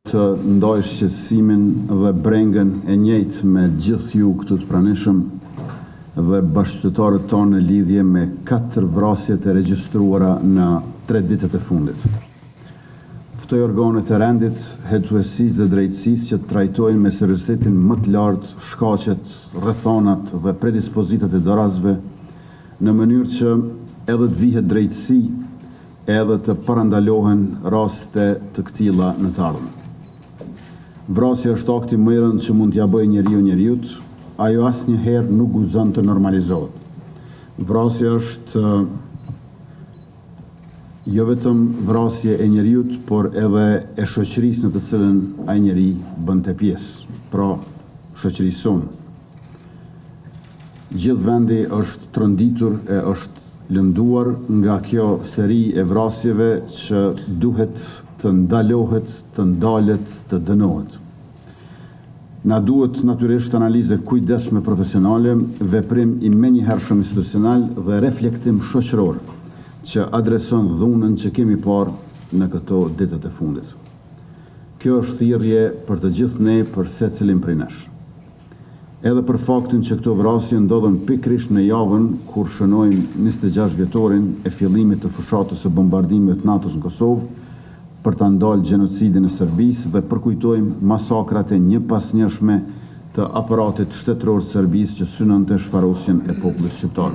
të ndoj shqetësimin dhe brengën e njëjtë me gjithë ju këtu të pranishëm dhe bashkëqytetarët tonë në lidhje me 4 vrasjet e regjistruara në 3 ditët e fundit. Ftoj organet e rendit, hetuesisë dhe drejtësisë që të trajtojnë me seriozitetin më të lartë shkaqet, rrethonat dhe predispozitat e dorazëve në mënyrë që edhe të vihet drejtësi edhe të parandalohen raste të këtilla në të ardhmen. Vrasja është akti më i rëndë që mund t'ja bëjë njeriut, ajo asnjëherë nuk guxon të normalizohet. Vrasja është jo vetëm vrasje e njeriut, por edhe e shoqërisë në të cilën ai njeri bënte pjesë, pra shoqërisë sonë. Gjithë vendi është tronditur e është lënduar nga kjo seri e vrasjeve që duhet të ndalohet, të ndalet, të dënohet. Na duhet natyrisht analizë kujdesshme profesionale, veprim i menjëhershëm institucional dhe reflektim shoqëror që adreson dhunën që kemi parë në këto ditët e fundit. Kjo është thirrje për të gjithë ne, për secilin prej nesh. Edhe për faktin që këto vrasje ndodhen pikërisht në javën kur shënojmë 26 vjetorin e fillimit të fushatës së bombardimeve të NATO-s në Kosovë për ta ndalë gjenocidin e Serbisë dhe përkujtojmë masakrat e njëpasnjëshme të aparatit shtetëror të Serbisë që synonte shfarosjen e popullit shqiptar.